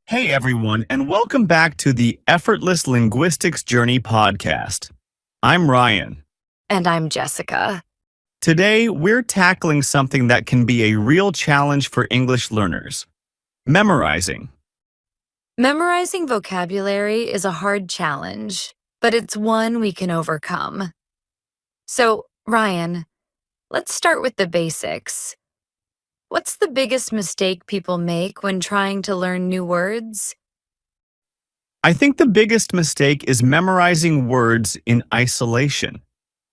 Hey everyone, and welcome back to the Effortless Linguistics Journey podcast. I'm Ryan. And I'm Jessica. Today, we're tackling something that can be a real challenge for English learners: memorizing. Memorizing vocabulary is a hard challenge, but it's one we can overcome. So, Ryan, let's start with the basics. What's the biggest mistake people make when trying to learn new words? I think the biggest mistake is memorizing words in isolation.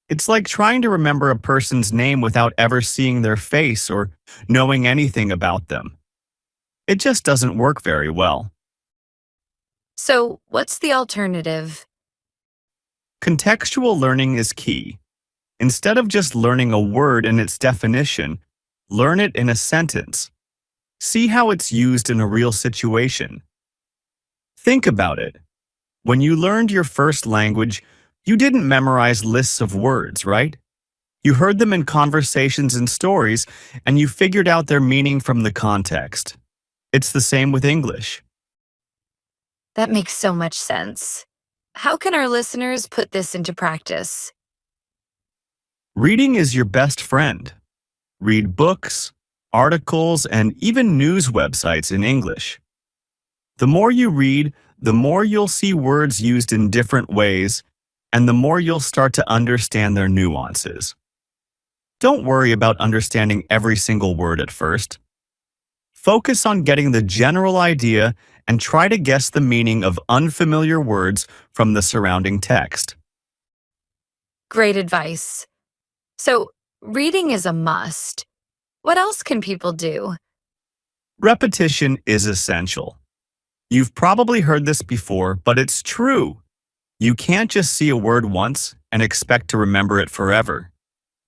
It's like trying to remember a person's name without ever seeing their face or knowing anything about them. It just doesn't work very well. So, what's the alternative? Contextual learning is key. Instead of just learning a word and its definition, learn it in a sentence. See how it's used in a real situation. Think about it. When you learned your first language, you didn't memorize lists of words, right? You heard them in conversations and stories, and you figured out their meaning from the context. It's the same with English. That makes so much sense. How can our listeners put this into practice? Reading is your best friend. Read books, articles, and even news websites in English. The more you read, the more you'll see words used in different ways, and the more you'll start to understand their nuances. Don't worry about understanding every single word at first. Focus on getting the general idea and try to guess the meaning of unfamiliar words from the surrounding text. Great advice. So, reading is a must. What else can people do? Repetition is essential. You've probably heard this before, but it's true. You can't just see a word once and expect to remember it forever.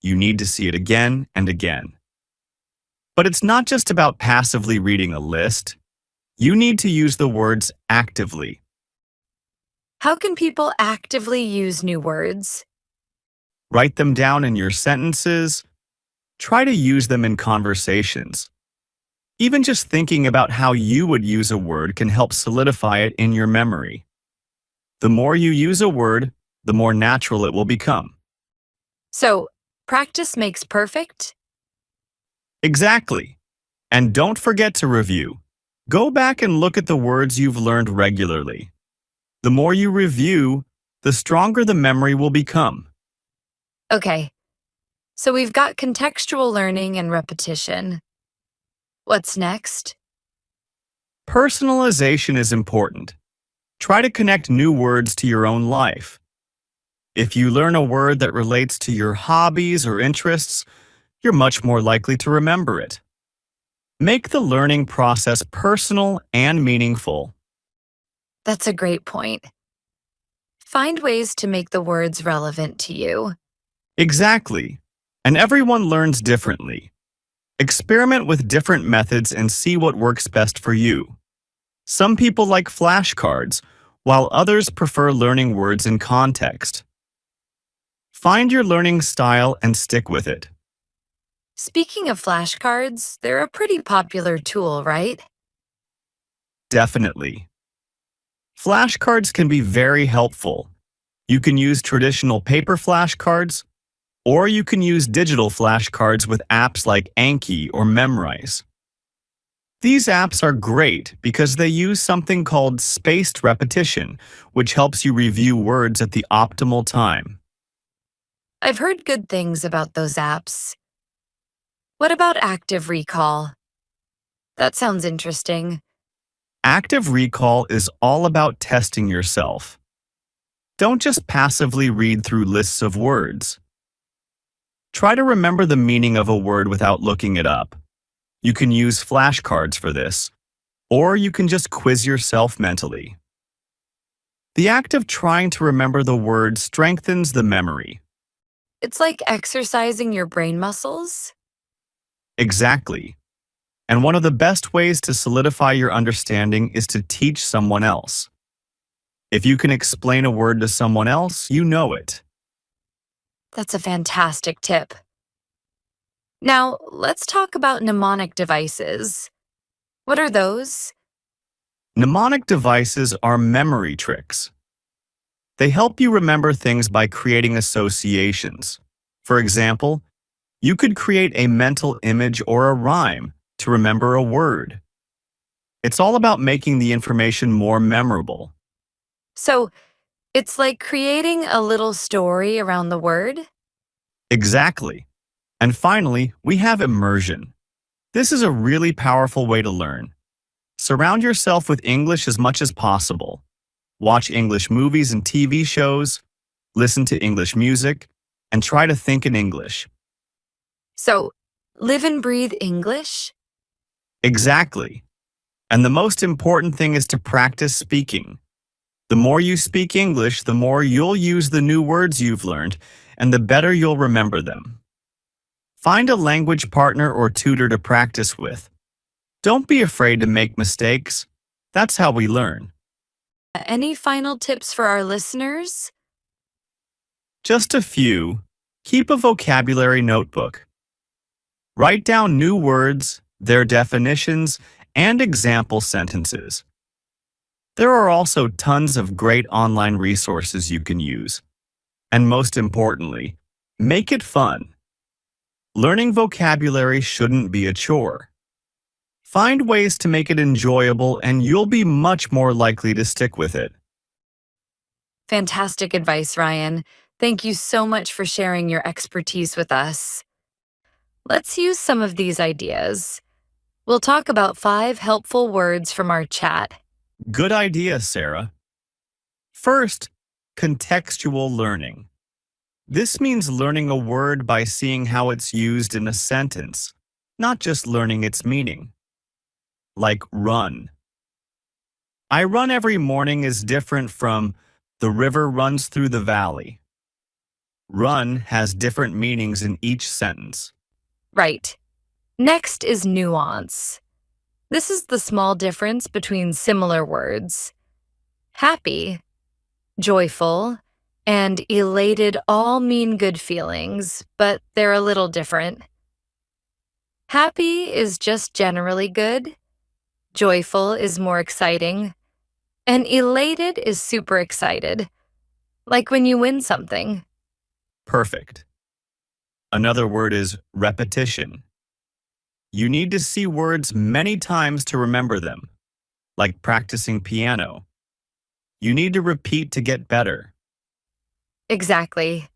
You need to see it again and again. But it's not just about passively reading a list. You need to use the words actively. How can people actively use new words? Write them down in your sentences. Try to use them in conversations. Even just thinking about how you would use a word can help solidify it in your memory. The more you use a word, the more natural it will become. So, practice makes perfect? Exactly. And don't forget to review. Go back and look at the words you've learned regularly. The more you review, the stronger the memory will become. Okay, so we've got contextual learning and repetition. What's next? Personalization is important. Try to connect new words to your own life. If you learn a word that relates to your hobbies or interests, you're much more likely to remember it. Make the learning process personal and meaningful. That's a great point. Find ways to make the words relevant to you. Exactly. And everyone learns differently. Experiment with different methods and see what works best for you. Some people like flashcards, while others prefer learning words in context. Find your learning style and stick with it. Speaking of flashcards, they're a pretty popular tool, right? Definitely. Flashcards can be very helpful. You can use traditional paper flashcards, or you can use digital flashcards with apps like Anki or Memrise. These apps are great because they use something called spaced repetition, which helps you review words at the optimal time. I've heard good things about those apps. What about active recall? That sounds interesting. Active recall is all about testing yourself. Don't just passively read through lists of words. Try to remember the meaning of a word without looking it up. You can use flashcards for this, or you can just quiz yourself mentally. The act of trying to remember the word strengthens the memory. It's like exercising your brain muscles. Exactly. And one of the best ways to solidify your understanding is to teach someone else. If you can explain a word to someone else, you know it. That's a fantastic tip. Now, let's talk about mnemonic devices. What are those? Mnemonic devices are memory tricks. They help you remember things by creating associations. For example, you could create a mental image or a rhyme to remember a word. It's all about making the information more memorable. So it's like creating a little story around the word? Exactly. And finally, we have immersion. This is a really powerful way to learn. Surround yourself with English as much as possible. Watch English movies and TV shows, listen to English music, and try to think in English. So live and breathe English? Exactly. And the most important thing is to practice speaking. The more you speak English, the more you'll use the new words you've learned, and the better you'll remember them. Find a language partner or tutor to practice with. Don't be afraid to make mistakes. That's how we learn. Any final tips for our listeners? Just a few. Keep a vocabulary notebook. Write down new words, their definitions, and example sentences. There are also tons of great online resources you can use. And most importantly, make it fun. Learning vocabulary shouldn't be a chore. Find ways to make it enjoyable and you'll be much more likely to stick with it. Fantastic advice, Ryan. Thank you so much for sharing your expertise with us. Let's use some of these ideas. We'll talk about 5 helpful words from our chat. Good idea, Sarah. First, contextual learning. This means learning a word by seeing how it's used in a sentence, not just learning its meaning. Like run. I run every morning is different from the river runs through the valley. Run has different meanings in each sentence. Right. Next is nuance. This is the small difference between similar words. Happy, joyful, and elated all mean good feelings, but they're a little different. Happy is just generally good. Joyful is more exciting. And elated is super excited, like when you win something. Perfect. Another word is repetition. You need to see words many times to remember them, like practicing piano. You need to repeat to get better. Exactly.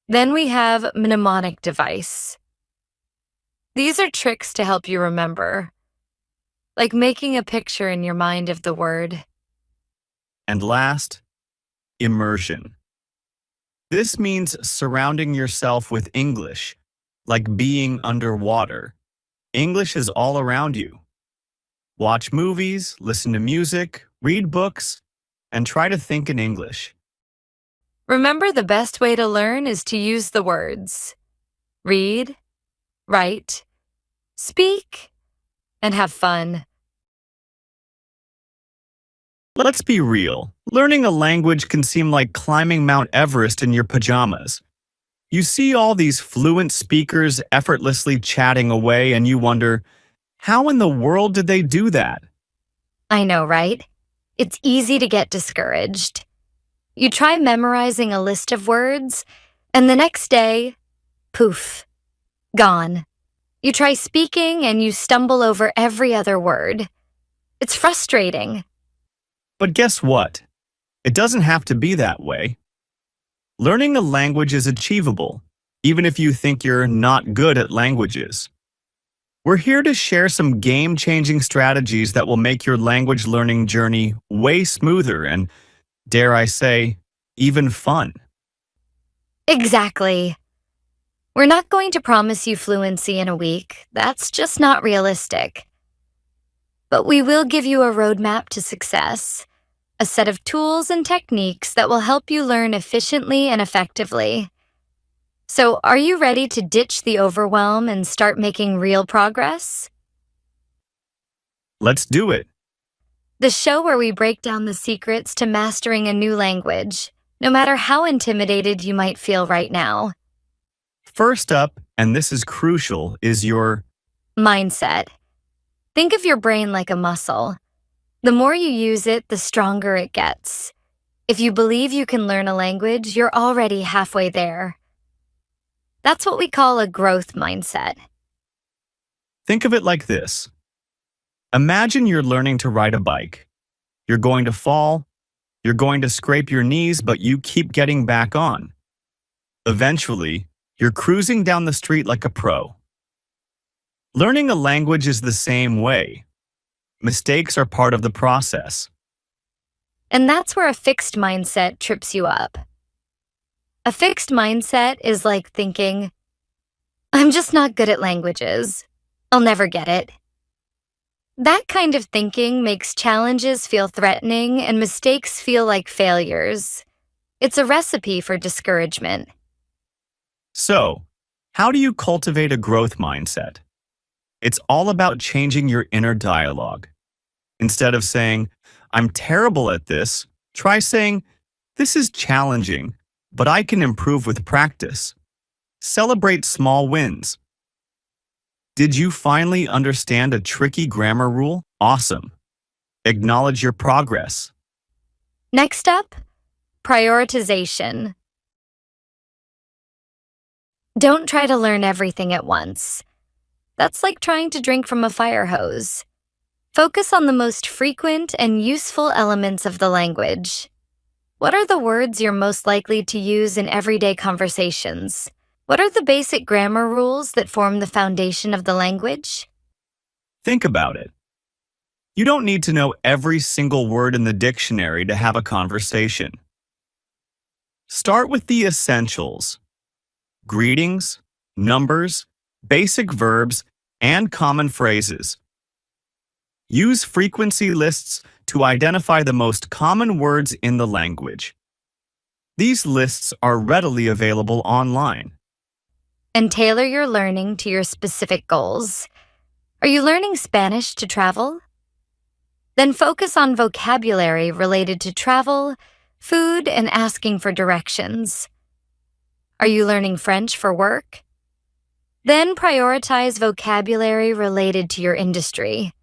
Then we have mnemonic device. These are tricks to help you remember, like making a picture in your mind of the word. And last, immersion. This means surrounding yourself with English, like being underwater. English is all around you. Watch movies, listen to music, read books, and try to think in English. Remember, the best way to learn is to use the words. Read, write, speak, and have fun. Let's be real. Learning a language can seem like climbing Mount Everest in your pajamas. You see all these fluent speakers effortlessly chatting away and you wonder, how in the world did they do that? I know, right? It's easy to get discouraged. You try memorizing a list of words, and the next day, poof, gone. You try speaking and you stumble over every other word. It's frustrating. But guess what? It doesn't have to be that way. Learning a language is achievable, even if you think you're not good at languages. We're here to share some game-changing strategies that will make your language learning journey way smoother and, dare I say, even fun. Exactly. We're not going to promise you fluency in a week. That's just not realistic. But we will give you a roadmap to success, a set of tools and techniques that will help you learn efficiently and effectively. So, are you ready to ditch the overwhelm and start making real progress? Let's do it. The show where we break down the secrets to mastering a new language, no matter how intimidated you might feel right now. First up, and this is crucial, is your Mindset. Think of your brain like a muscle. The more you use it, the stronger it gets. If you believe you can learn a language, you're already halfway there. That's what we call a growth mindset. Think of it like this. Imagine you're learning to ride a bike. You're going to fall, you're going to scrape your knees, but you keep getting back on. Eventually, you're cruising down the street like a pro. Learning a language is the same way. Mistakes are part of the process. And that's where a fixed mindset trips you up. A fixed mindset is like thinking, I'm just not good at languages. I'll never get it. That kind of thinking makes challenges feel threatening and mistakes feel like failures. It's a recipe for discouragement. So, how do you cultivate a growth mindset? It's all about changing your inner dialogue. Instead of saying, I'm terrible at this, try saying, this is challenging, but I can improve with practice. Celebrate small wins. Did you finally understand a tricky grammar rule? Awesome. Acknowledge your progress. Next up, prioritization. Don't try to learn everything at once. That's like trying to drink from a fire hose. Focus on the most frequent and useful elements of the language. What are the words you're most likely to use in everyday conversations? What are the basic grammar rules that form the foundation of the language? Think about it. You don't need to know every single word in the dictionary to have a conversation. Start with the essentials: greetings, numbers, basic verbs, and common phrases. Use frequency lists to identify the most common words in the language. These lists are readily available online. And tailor your learning to your specific goals. Are you learning Spanish to travel? Then focus on vocabulary related to travel, food, and asking for directions. Are you learning French for work? Then prioritize vocabulary related to your industry.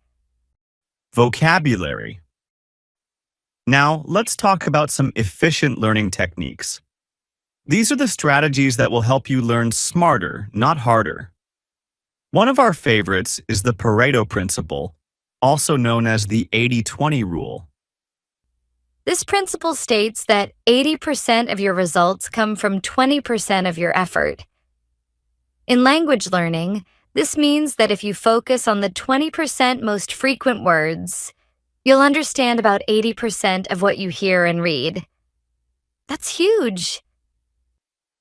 Vocabulary. Now, let's talk about some efficient learning techniques. These are the strategies that will help you learn smarter, not harder. One of our favorites is the Pareto principle, also known as the 80-20 rule. This principle states that 80% of your results come from 20% of your effort. In language learning, this means that if you focus on the 20% most frequent words, you'll understand about 80% of what you hear and read. That's huge.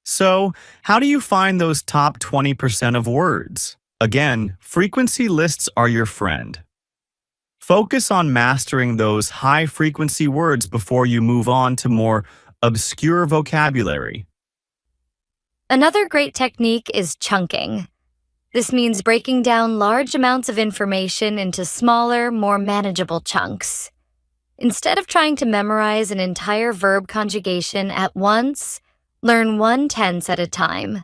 So, how do you find those top 20% of words? Again, frequency lists are your friend. Focus on mastering those high-frequency words before you move on to more obscure vocabulary. Another great technique is chunking. This means breaking down large amounts of information into smaller, more manageable chunks. Instead of trying to memorize an entire verb conjugation at once, learn one tense at a time.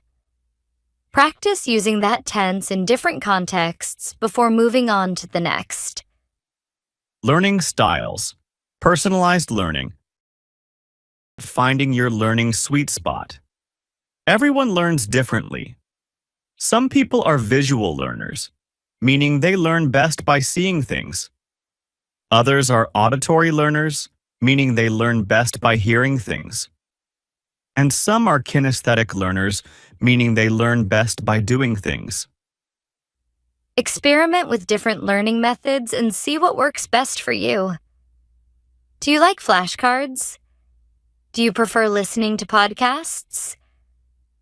Practice using that tense in different contexts before moving on to the next. Learning styles. Personalized learning. Finding your learning sweet spot. Everyone learns differently. Some people are visual learners, meaning they learn best by seeing things. Others are auditory learners, meaning they learn best by hearing things. And some are kinesthetic learners, meaning they learn best by doing things. Experiment with different learning methods and see what works best for you. Do you like flashcards? Do you prefer listening to podcasts?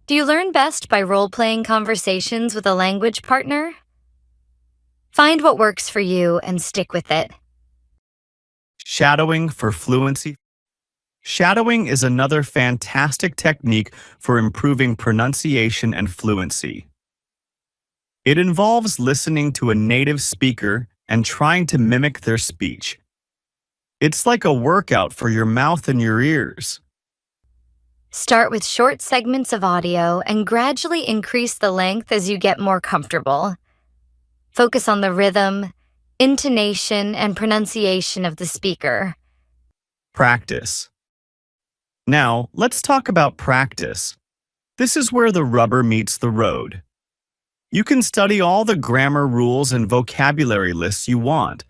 Do you learn best by role-playing conversations with a language partner? Find what works for you and stick with it. Shadowing for fluency. Shadowing is another fantastic technique for improving pronunciation and fluency. It involves listening to a native speaker and trying to mimic their speech. It's like a workout for your mouth and your ears. Start with short segments of audio and gradually increase the length as you get more comfortable. Focus on the rhythm, intonation, and pronunciation of the speaker. Practice. Now, let's talk about practice. This is where the rubber meets the road. You can study all the grammar rules and vocabulary lists you want,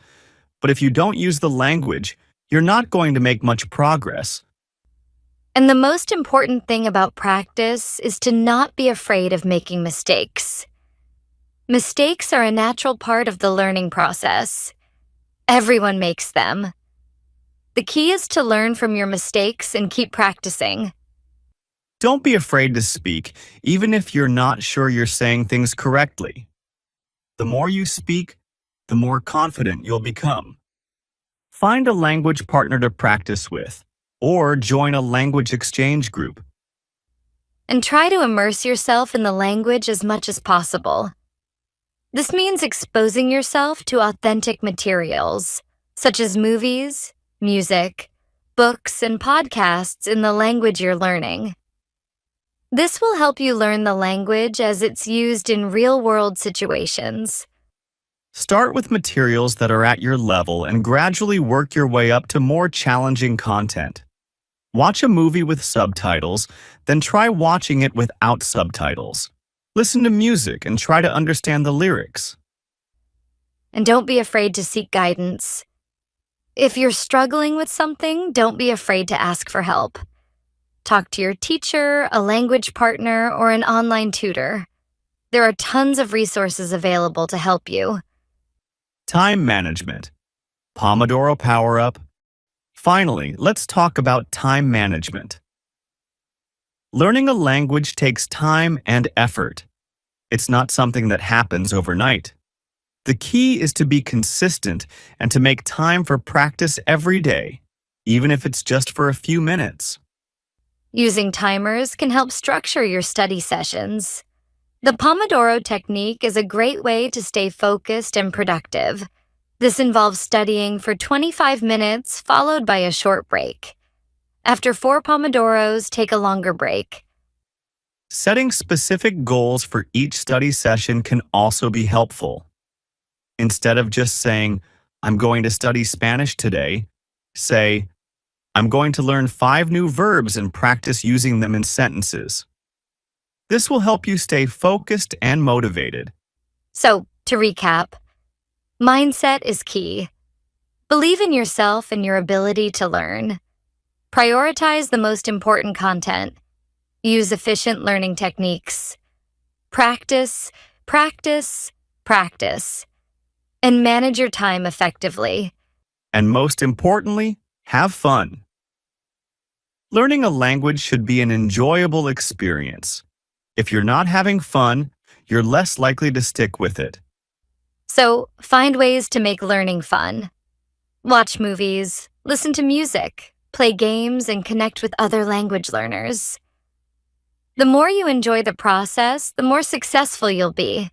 but if you don't use the language, you're not going to make much progress. And the most important thing about practice is to not be afraid of making mistakes. Mistakes are a natural part of the learning process. Everyone makes them. The key is to learn from your mistakes and keep practicing. Don't be afraid to speak, even if you're not sure you're saying things correctly. The more you speak, the more confident you'll become. Find a language partner to practice with, or join a language exchange group. And try to immerse yourself in the language as much as possible. This means exposing yourself to authentic materials, such as movies, music, books, and podcasts in the language you're learning. This will help you learn the language as it's used in real-world situations. Start with materials that are at your level and gradually work your way up to more challenging content. Watch a movie with subtitles, then try watching it without subtitles. Listen to music and try to understand the lyrics. And don't be afraid to seek guidance. If you're struggling with something, don't be afraid to ask for help. Talk to your teacher, a language partner, or an online tutor. There are tons of resources available to help you. Time management. Pomodoro Power-Up. Finally, let's talk about time management. Learning a language takes time and effort. It's not something that happens overnight. The key is to be consistent and to make time for practice every day, even if it's just for a few minutes. Using timers can help structure your study sessions. The Pomodoro technique is a great way to stay focused and productive. This involves studying for 25 minutes followed by a short break. After 4 Pomodoros, take a longer break. Setting specific goals for each study session can also be helpful. Instead of just saying, "I'm going to study Spanish today," say, "I'm going to learn 5 new verbs and practice using them in sentences." This will help you stay focused and motivated. So, to recap, mindset is key. Believe in yourself and your ability to learn. Prioritize the most important content. Use efficient learning techniques. Practice, practice, practice. And manage your time effectively. And most importantly, have fun. Learning a language should be an enjoyable experience. If you're not having fun, you're less likely to stick with it. So, find ways to make learning fun. Watch movies, listen to music, play games, and connect with other language learners. The more you enjoy the process, the more successful you'll be.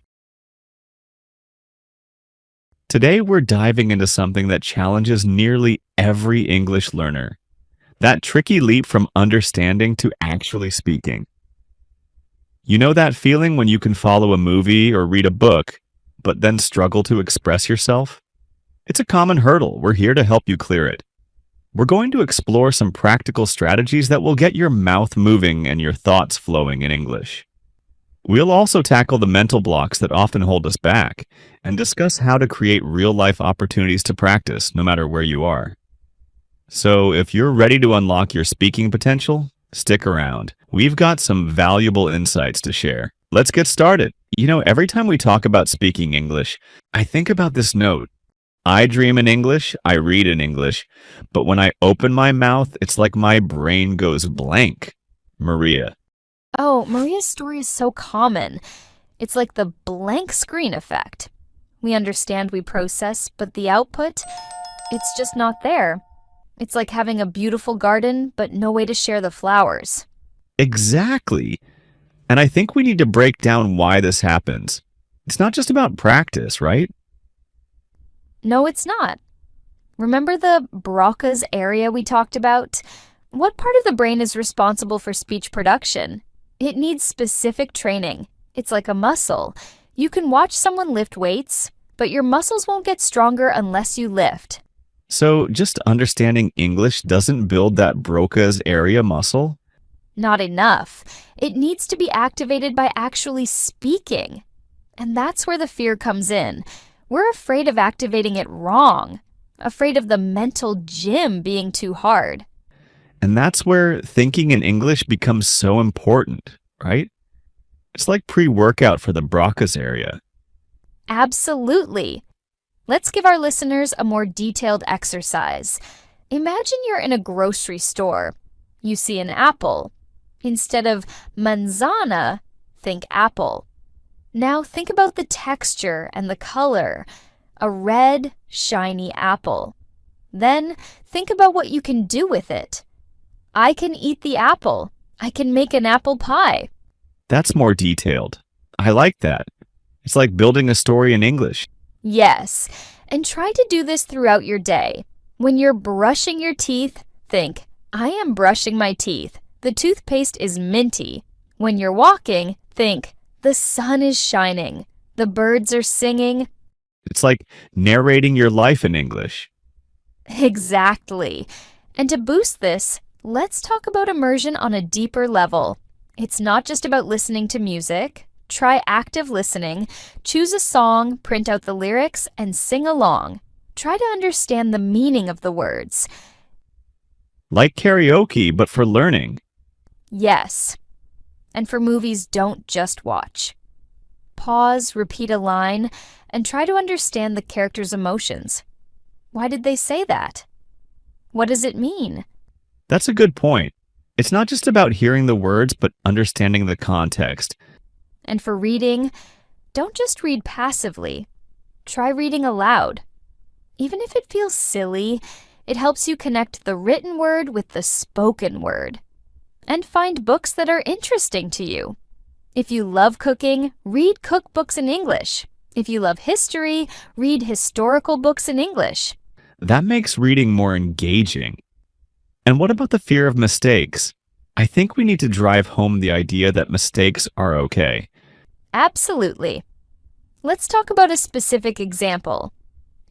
Today, we're diving into something that challenges nearly every English learner. That tricky leap from understanding to actually speaking. You know that feeling when you can follow a movie or read a book, but then struggle to express yourself? It's a common hurdle. We're here to help you clear it. We're going to explore some practical strategies that will get your mouth moving and your thoughts flowing in English. We'll also tackle the mental blocks that often hold us back and discuss how to create real-life opportunities to practice no matter where you are. So if you're ready to unlock your speaking potential, stick around. We've got some valuable insights to share. Let's get started. You know, every time we talk about speaking English, I think about this note. I dream in English, I read in English, but when I open my mouth, it's like my brain goes blank. Maria. Oh, Maria's story is so common. It's like the blank screen effect. We understand, we process, but the output, it's just not there. It's like having a beautiful garden, but no way to share the flowers. Exactly. And I think we need to break down why this happens. It's not just about practice, right? No, it's not. Remember the Broca's area we talked about? What part of the brain is responsible for speech production? It needs specific training. It's like a muscle. You can watch someone lift weights, but your muscles won't get stronger unless you lift. So just understanding English doesn't build that Broca's area muscle? Not enough. It needs to be activated by actually speaking. And that's where the fear comes in. We're afraid of activating it wrong, afraid of the mental gym being too hard. And that's where thinking in English becomes so important, right? It's like pre-workout for the Broca's area. Absolutely. Let's give our listeners a more detailed exercise. Imagine you're in a grocery store. You see an apple. Instead of manzana, think apple. Now think about the texture and the color. A red, shiny apple. Then think about what you can do with it. I can eat the apple. I can make an apple pie. That's more detailed. I like that. It's like building a story in English. Yes, and try to do this throughout your day. When you're brushing your teeth, think, I am brushing my teeth. The toothpaste is minty. When you're walking, think, the sun is shining. The birds are singing. It's like narrating your life in English. Exactly. And to boost this, let's talk about immersion on a deeper level. It's not just about listening to music. Try active listening. Choose a song, print out the lyrics, and sing along. Try to understand the meaning of the words. Like karaoke, but for learning. Yes. And for movies, don't just watch. Pause, repeat a line, and try to understand the character's emotions. Why did they say that? What does it mean? That's a good point. It's not just about hearing the words, but understanding the context. And for reading, don't just read passively. Try reading aloud. Even if it feels silly, it helps you connect the written word with the spoken word. And find books that are interesting to you. If you love cooking, read cookbooks in English. If you love history, read historical books in English. That makes reading more engaging. And what about the fear of mistakes? I think we need to drive home the idea that mistakes are okay. Absolutely. Let's talk about a specific example.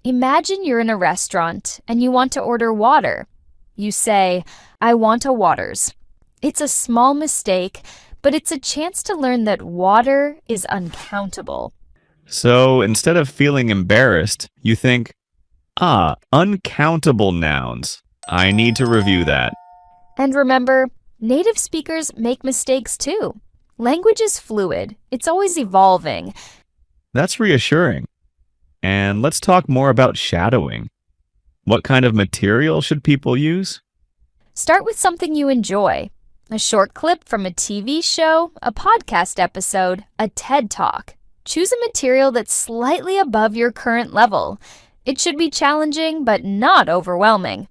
Imagine you're in a restaurant and you want to order water. You say, I want a waters. It's a small mistake, but it's a chance to learn that water is uncountable. So instead of feeling embarrassed, you think, uncountable nouns. I need to review that. And remember, native speakers make mistakes too. Language is fluid. It's always evolving. That's reassuring. And let's talk more about shadowing. What kind of material should people use? Start with something you enjoy. A short clip from a TV show, a podcast episode, a TED Talk. Choose a material that's slightly above your current level. It should be challenging, but not overwhelming.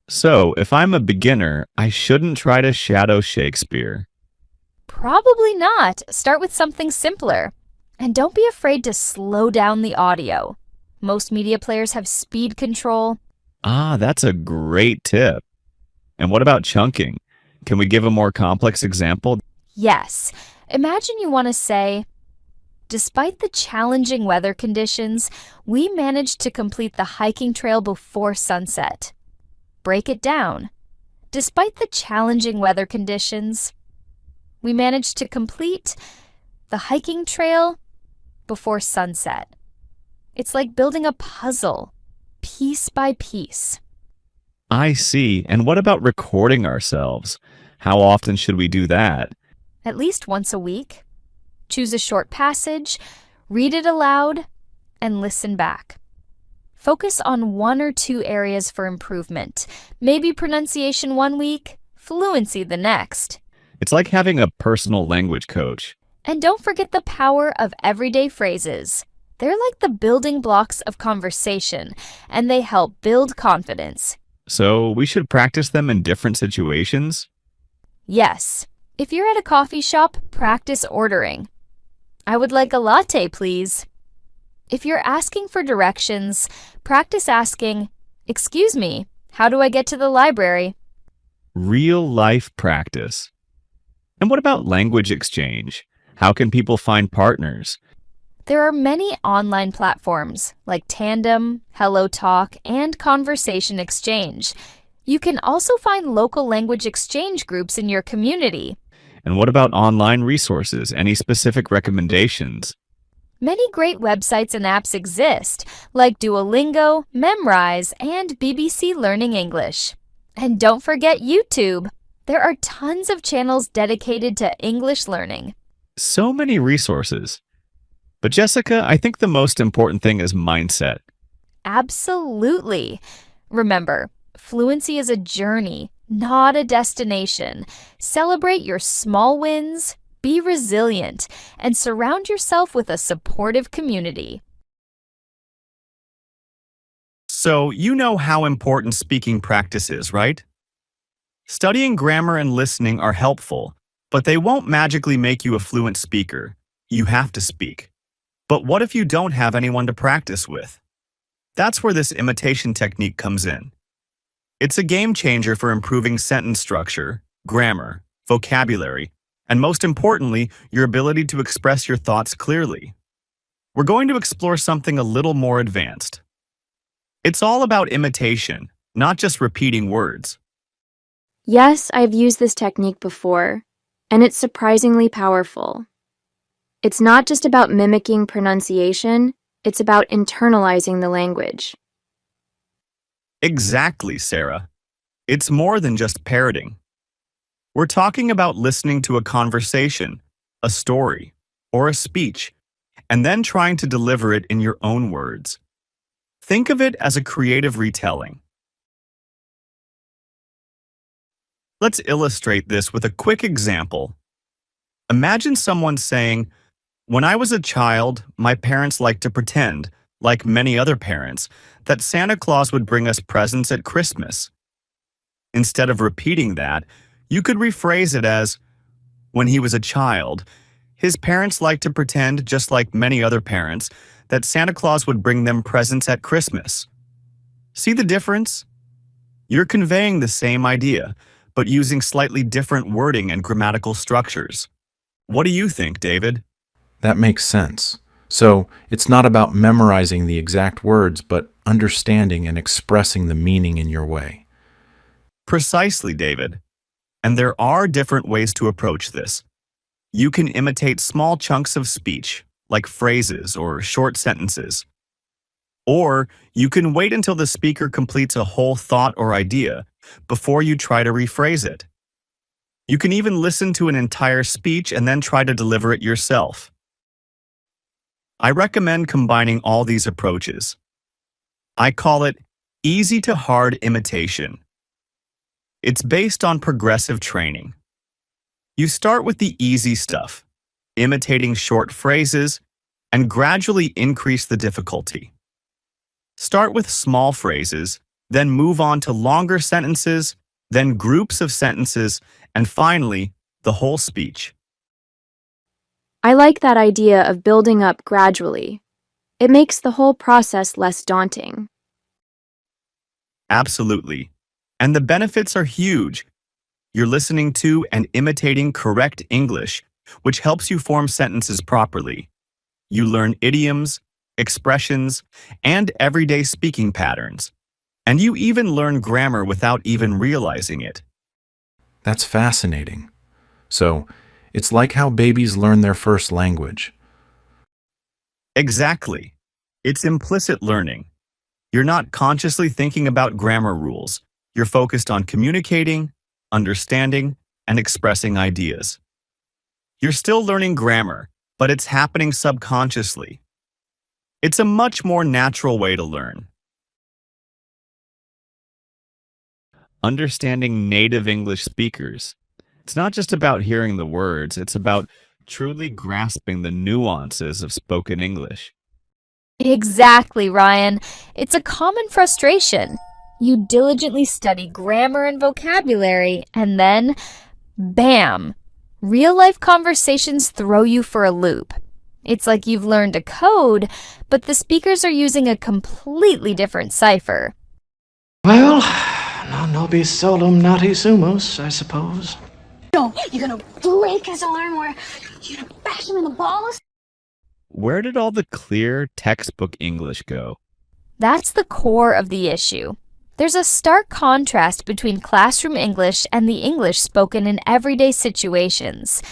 So, if I'm a beginner, I shouldn't try to shadow Shakespeare. Probably not. Start with something simpler. And don't be afraid to slow down the audio. Most media players have speed control. That's a great tip. And what about chunking? Can we give a more complex example? Yes. Imagine you want to say, despite the challenging weather conditions, we managed to complete the hiking trail before sunset. Break it down. Despite the challenging weather conditions, we managed to complete the hiking trail before sunset. It's like building a puzzle, piece by piece. I see. And what about recording ourselves? How often should we do that? At least once a week. Choose a short passage, read it aloud, and listen back. Focus on 1 or 2 areas for improvement. Maybe pronunciation one week, fluency the next. It's like having a personal language coach. And don't forget the power of everyday phrases. They're like the building blocks of conversation, and they help build confidence. So we should practice them in different situations? Yes. If you're at a coffee shop, practice ordering. I would like a latte, please. If you're asking for directions, practice asking, excuse me, how do I get to the library? Real life practice. And what about language exchange? How can people find partners? There are many online platforms like Tandem, HelloTalk, and Conversation Exchange. You can also find local language exchange groups in your community. And what about online resources? Any specific recommendations? Many great websites and apps exist, like Duolingo, Memrise, and BBC Learning English. And don't forget YouTube. There are tons of channels dedicated to English learning. So many resources. But Jessica, I think the most important thing is mindset. Absolutely. Remember, fluency is a journey, not a destination. Celebrate your small wins, be resilient, and surround yourself with a supportive community. So, you know how important speaking practice is, right? Studying grammar and listening are helpful, but they won't magically make you a fluent speaker. You have to speak. But what if you don't have anyone to practice with? That's where this imitation technique comes in. It's a game changer for improving sentence structure, grammar, vocabulary, and most importantly, your ability to express your thoughts clearly. We're going to explore something a little more advanced. It's all about imitation, not just repeating words. Yes, I've used this technique before, and it's surprisingly powerful. It's not just about mimicking pronunciation, it's about internalizing the language. Exactly, Sarah. It's more than just parroting. We're talking about listening to a conversation, a story, or a speech, and then trying to deliver it in your own words. Think of it as a creative retelling. Let's illustrate this with a quick example. Imagine someone saying, "When I was a child, my parents liked to pretend, like many other parents, that Santa Claus would bring us presents at Christmas." Instead of repeating that, you could rephrase it as, "When he was a child, his parents liked to pretend, just like many other parents, that Santa Claus would bring them presents at Christmas." See the difference? You're conveying the same idea, but using slightly different wording and grammatical structures. What do you think, David? That makes sense. So, it's not about memorizing the exact words, but understanding and expressing the meaning in your way. Precisely, David. And there are different ways to approach this. You can imitate small chunks of speech, like phrases or short sentences. Or you can wait until the speaker completes a whole thought or idea before you try to rephrase it. You can even listen to an entire speech and then try to deliver it yourself. I recommend combining all these approaches. I call it easy to hard imitation. It's based on progressive training. You start with the easy stuff, imitating short phrases, and gradually increase the difficulty. Start with small phrases, then move on to longer sentences, then groups of sentences, and finally, the whole speech. I like that idea of building up gradually. It makes the whole process less daunting. Absolutely. And the benefits are huge. You're listening to and imitating correct English, which helps you form sentences properly. You learn idioms, expressions, and everyday speaking patterns. And you even learn grammar without even realizing it. That's fascinating. So, it's like how babies learn their first language. Exactly. It's implicit learning. You're not consciously thinking about grammar rules. You're focused on communicating, understanding, and expressing ideas. You're still learning grammar, but it's happening subconsciously. It's a much more natural way to learn. Understanding native English speakers. It's not just about hearing the words, it's about truly grasping the nuances of spoken English. Exactly, Ryan. It's a common frustration. You diligently study grammar and vocabulary, and then, bam! Real-life conversations throw you for a loop. It's like you've learned a code, but the speakers are using a completely different cipher. Well, non nobis solum nati sumus, I suppose. No, you're gonna break his arm or you're gonna bash him in the balls. where did all the clear textbook English go? That's the core of the issue. There's a stark contrast between classroom English and the English spoken in everyday situations,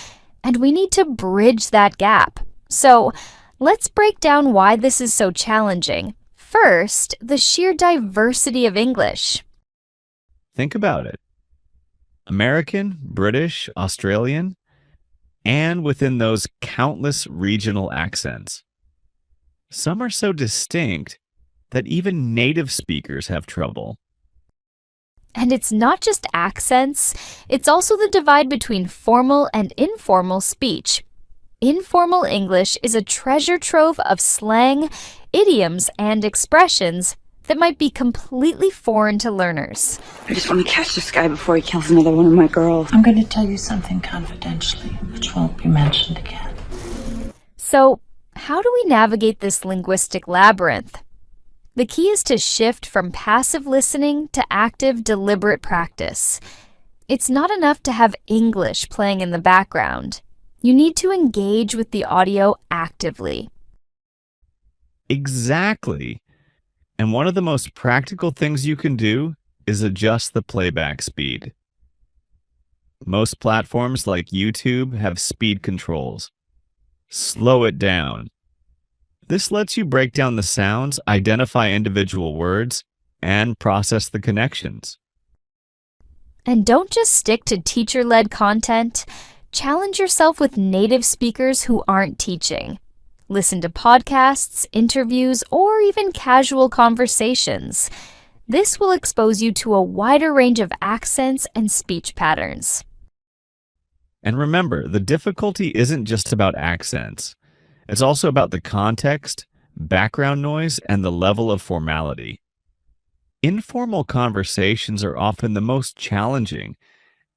and we need to bridge that gap. So, let's break down why this is so challenging. First, the sheer diversity of English. Think about it. American, British, Australian, and within those countless regional accents. Some are so distinct that even native speakers have trouble. And it's not just accents, it's also the divide between formal and informal speech. Informal English is a treasure trove of slang, idioms, and expressions that might be completely foreign to learners. I just want to catch this guy before he kills another one of my girls. I'm going to tell you something confidentially, which won't be mentioned again. So, how do we navigate this linguistic labyrinth? The key is to shift from passive listening to active, deliberate practice. It's not enough to have English playing in the background. You need to engage with the audio actively. Exactly. And one of the most practical things you can do is adjust the playback speed. Most platforms like YouTube have speed controls. Slow it down. This lets you break down the sounds, identify individual words, and process the connections. And don't just stick to teacher-led content. Challenge yourself with native speakers who aren't teaching. Listen to podcasts, interviews, or even casual conversations. This will expose you to a wider range of accents and speech patterns. And remember, the difficulty isn't just about accents. It's also about the context, background noise, and the level of formality. Informal conversations are often the most challenging,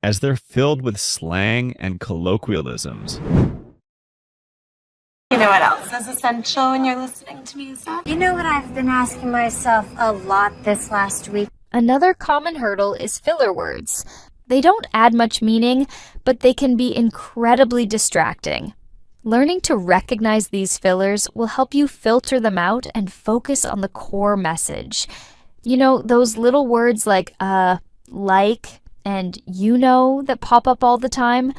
as they're filled with slang and colloquialisms. You know what else is essential when you're listening to music? You know what I've been asking myself a lot this last week? Another common hurdle is filler words. They don't add much meaning, but they can be incredibly distracting. Learning to recognize these fillers will help you filter them out and focus on the core message. You know, those little words like like, and you know that pop up all the time?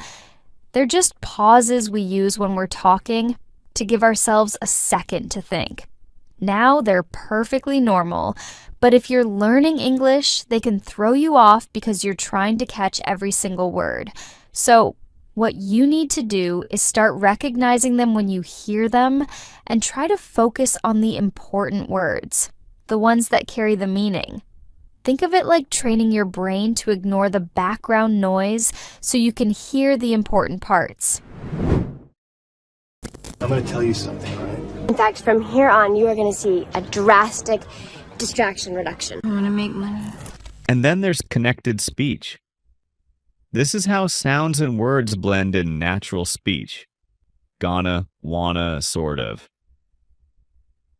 They're just pauses we use when we're talking to give ourselves a second to think. Now they're perfectly normal, but if you're learning English, they can throw you off because you're trying to catch every single word. So, what you need to do is start recognizing them when you hear them and try to focus on the important words, the ones that carry the meaning. Think of it like training your brain to ignore the background noise so you can hear the important parts. I'm going to tell you something, right? In fact, from here on, you are going to see a drastic distraction reduction. I'm gonna make money. And then there's connected speech. This is how sounds and words blend in natural speech. Gonna, wanna, sort of.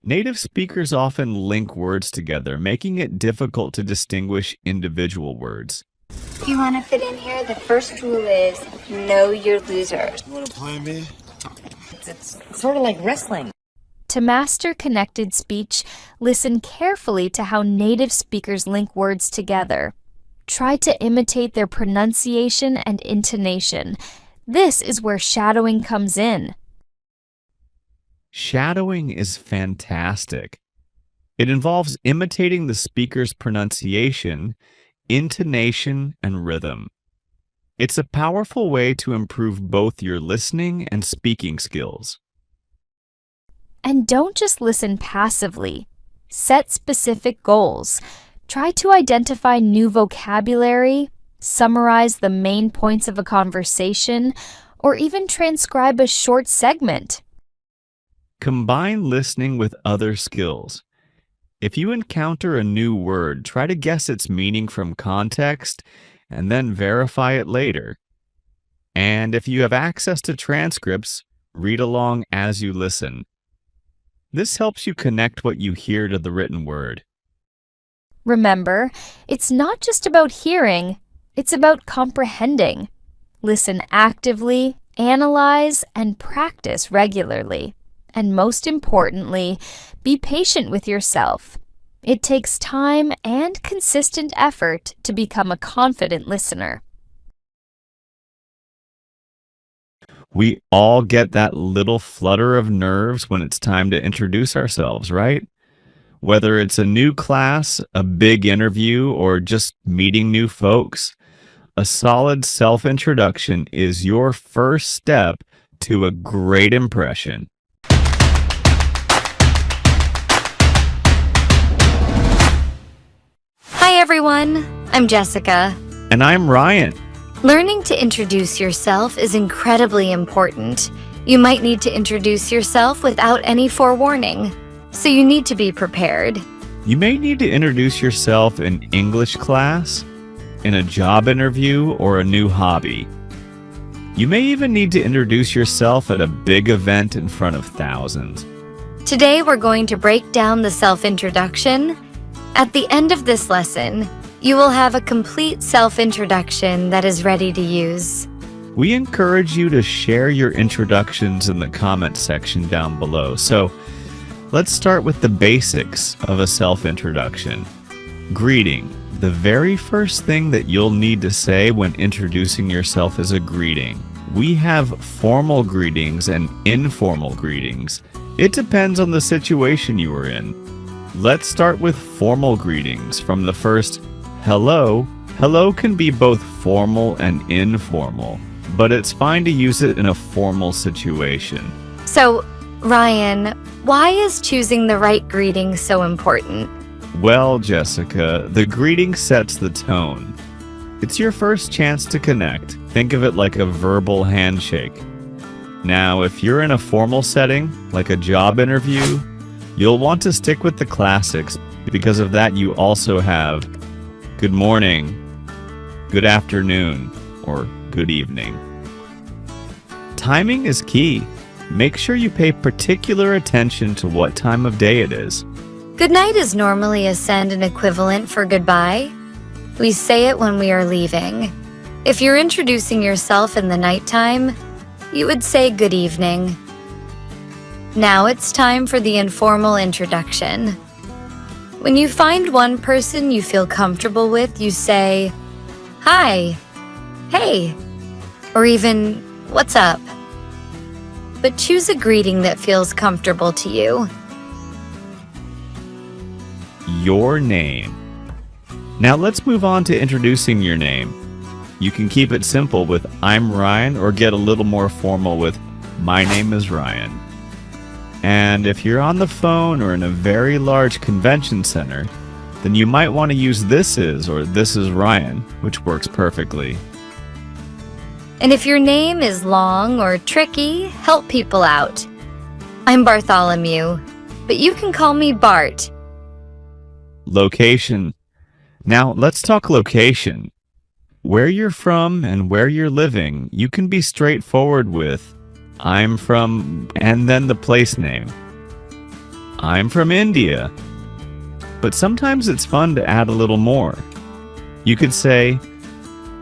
Native speakers often link words together, making it difficult to distinguish individual words. If you want to fit in here, the first rule is know your losers. You want to play me? It's sort of like wrestling. To master connected speech, listen carefully to how native speakers link words together. Try to imitate their pronunciation and intonation. This is where shadowing comes in. Shadowing is fantastic. It involves imitating the speaker's pronunciation, intonation, and rhythm. It's a powerful way to improve both your listening and speaking skills. And don't just listen passively. Set specific goals. Try to identify new vocabulary, summarize the main points of a conversation, or even transcribe a short segment. Combine listening with other skills. If you encounter a new word, try to guess its meaning from context and then verify it later. And if you have access to transcripts, read along as you listen. This helps you connect what you hear to the written word. Remember, it's not just about hearing, it's about comprehending. Listen actively, analyze, and practice regularly. And most importantly, be patient with yourself. It takes time and consistent effort to become a confident listener. We all get that little flutter of nerves when it's time to introduce ourselves, right? Whether it's a new class, a big interview, or just meeting new folks, a solid self-introduction is your first step to a great impression. Hi, everyone. I'm Jessica. And I'm Ryan. Learning to introduce yourself is incredibly important. You might need to introduce yourself without any forewarning, so you need to be prepared. You may need to introduce yourself in English class, in a job interview, or a new hobby. You may even need to introduce yourself at a big event in front of thousands. Today, we're going to break down the self-introduction. At the end of this lesson, you will have a complete self-introduction that is ready to use. We encourage you to share your introductions in the comment section down below. So let's start with the basics of a self-introduction. Greeting. The very first thing that you'll need to say when introducing yourself is a greeting. We have formal greetings and informal greetings. It depends on the situation you are in. Let's start with formal greetings. From the first hello. Hello can be both formal and informal, but it's fine to use it in a formal situation. So, Ryan, why is choosing the right greeting so important? Well, Jessica, the greeting sets the tone. It's your first chance to connect. Think of it like a verbal handshake. Now, if you're in a formal setting, like a job interview, you'll want to stick with the classics. Because of that, you also have good morning, good afternoon, or good evening. Timing is key. Make sure you pay particular attention to what time of day it is. Good night is normally a send and equivalent for goodbye. We say it when we are leaving. If you're introducing yourself in the nighttime, you would say good evening. Now it's time for the informal introduction. When you find one person you feel comfortable with, you say, hi, hey, or even, what's up? But choose a greeting that feels comfortable to you. Your name. Now let's move on to introducing your name. You can keep it simple with I'm Ryan or get a little more formal with my name is Ryan. And if you're on the phone or in a very large convention center, then you might want to use this is or this is Ryan, which works perfectly. And if your name is long or tricky, help people out. I'm Bartholomew, but you can call me Bart. Location. Now let's talk location. Where you're from and where you're living, you can be straightforward with I'm from, and then the place name. I'm from India. But sometimes it's fun to add a little more. You could say,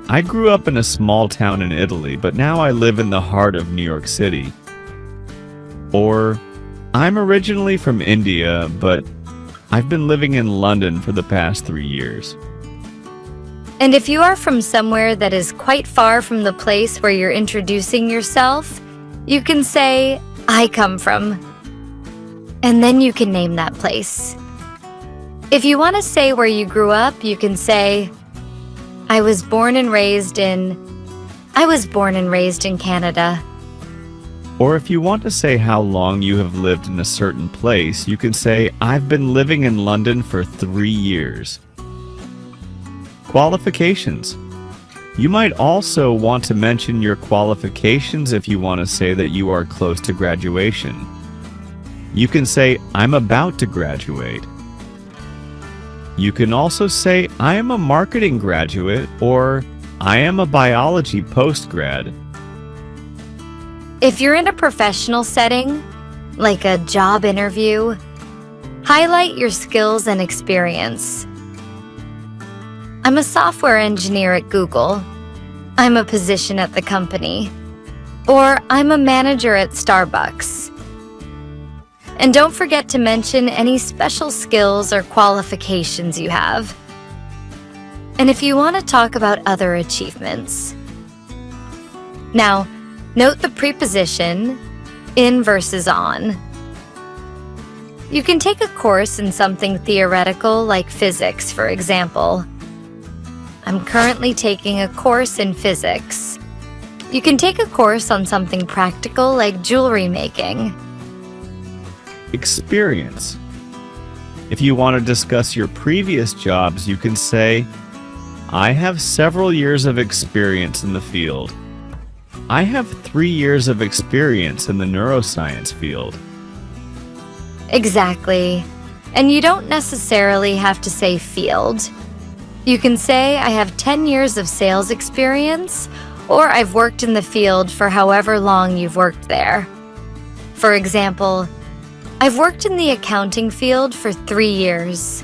I grew up in a small town in Italy, but now I live in the heart of New York City. Or, I'm originally from India, but I've been living in London for the past 3 years. And if you are from somewhere that is quite far from the place where you're introducing yourself, you can say, I come from, and then you can name that place. If you want to say where you grew up, you can say, I was born and raised in Canada. Or if you want to say how long you have lived in a certain place, you can say, I've been living in London for 3 years. Qualifications. You might also want to mention your qualifications if you want to say that you are close to graduation. You can say, I'm about to graduate. You can also say, I am a marketing graduate, or I am a biology postgrad. If you're in a professional setting, like a job interview, highlight your skills and experience. I'm a software engineer at Google. I'm a position at the company. Or I'm a manager at Starbucks. And don't forget to mention any special skills or qualifications you have. And if you want to talk about other achievements. Now, note the preposition in versus on. You can take a course in something theoretical like physics, for example. I'm currently taking a course in physics. You can take a course on something practical like jewelry making. Experience. If you want to discuss your previous jobs, you can say, I have several years of experience in the field. I have 3 years of experience in the neuroscience field. Exactly. And you don't necessarily have to say field. You can say, I have 10 years of sales experience, or I've worked in the field for however long you've worked there. For example, I've worked in the accounting field for 3 years.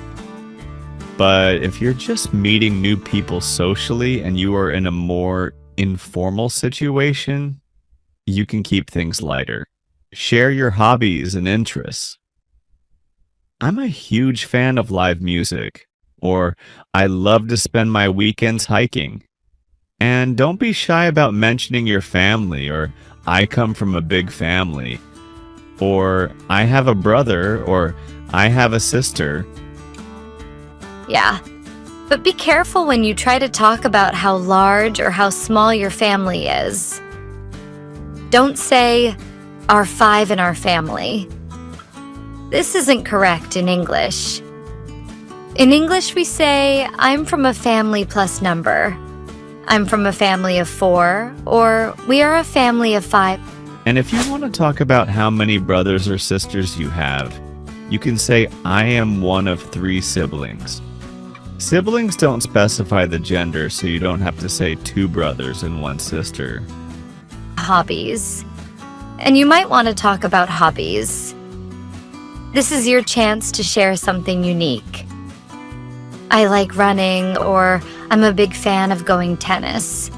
But if you're just meeting new people socially and you are in a more informal situation, you can keep things lighter. Share your hobbies and interests. I'm a huge fan of live music, or I love to spend my weekends hiking. And don't be shy about mentioning your family, or I come from a big family, or I have a brother, or I have a sister. Yeah, but be careful when you try to talk about how large or how small your family is. Don't say, our 5 in our family. This isn't correct in English. In English, we say, I'm from a family plus number. I'm from a family of 4, or we are a family of 5. And if you want to talk about how many brothers or sisters you have, you can say, I am one of 3 siblings. Siblings don't specify the gender, so you don't have to say 2 brothers and 1 sister. Hobbies. And you might want to talk about hobbies. This is your chance to share something unique. I like running, or I'm a big fan of going tennis.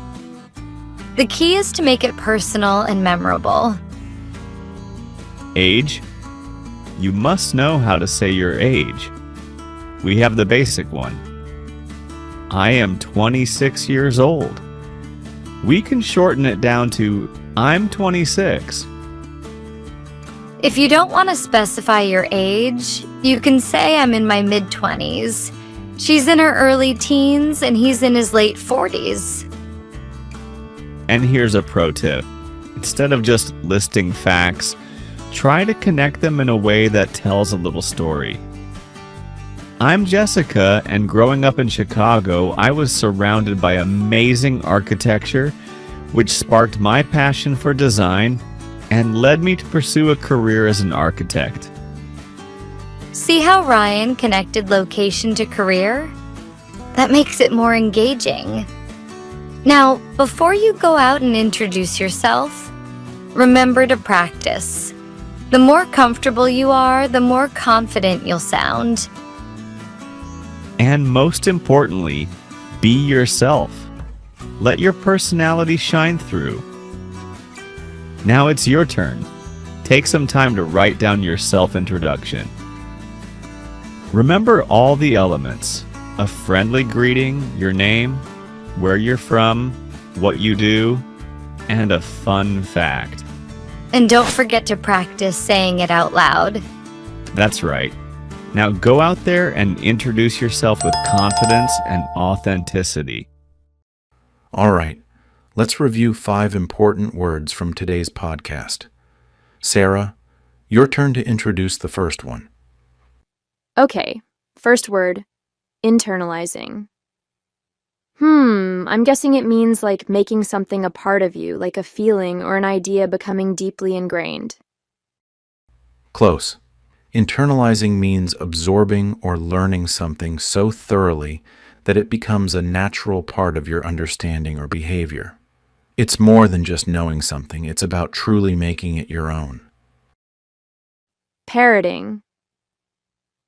The key is to make it personal and memorable. Age. You must know how to say your age. We have the basic one. I am 26 years old. We can shorten it down to I'm 26. If you don't want to specify your age, you can say I'm in my mid-20s. She's in her early teens and he's in his late 40s. And here's a pro tip. Instead of just listing facts, try to connect them in a way that tells a little story. I'm Jessica, and growing up in Chicago, I was surrounded by amazing architecture, which sparked my passion for design and led me to pursue a career as an architect. See how Ryan connected location to career? That makes it more engaging. Now, before you go out and introduce yourself, remember to practice. The more comfortable you are, the more confident you'll sound. And most importantly, be yourself. Let your personality shine through. Now it's your turn. Take some time to write down your self-introduction. Remember all the elements: a friendly greeting, your name, where you're from, what you do, and a fun fact. And don't forget to practice saying it out loud. That's right. Now go out there and introduce yourself with confidence and authenticity. All right, let's review 5 important words from today's podcast. Sarah, your turn to introduce the first one. Okay, first word, internalizing. I'm guessing it means like making something a part of you, like a feeling or an idea becoming deeply ingrained. Close. Internalizing means absorbing or learning something so thoroughly that it becomes a natural part of your understanding or behavior. It's more than just knowing something, it's about truly making it your own. Parroting.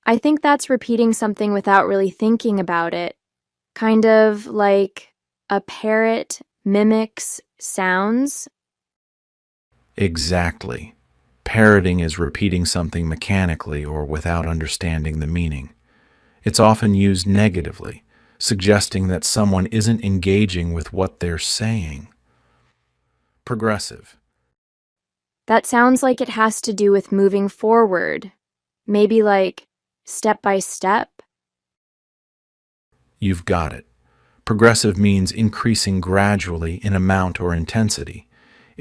I think that's repeating something without really thinking about it, kind of like a parrot mimics sounds. Exactly. Parroting is repeating something mechanically or without understanding the meaning. It's often used negatively, suggesting that someone isn't engaging with what they're saying. Progressive. That sounds like it has to do with moving forward. Maybe like step by step. You've got it. Progressive means increasing gradually in amount or intensity.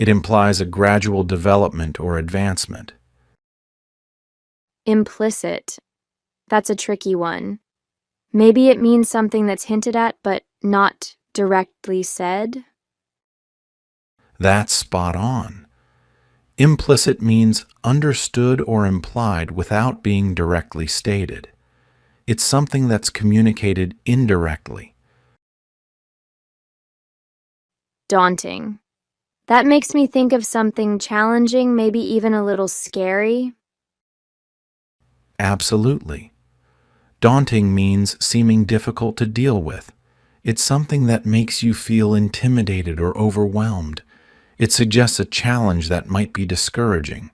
It implies a gradual development or advancement. Implicit. That's a tricky one. Maybe it means something that's hinted at but not directly said. That's spot on. Implicit means understood or implied without being directly stated. It's something that's communicated indirectly. Daunting. That makes me think of something challenging, maybe even a little scary. Absolutely. Daunting means seeming difficult to deal with. It's something that makes you feel intimidated or overwhelmed. It suggests a challenge that might be discouraging.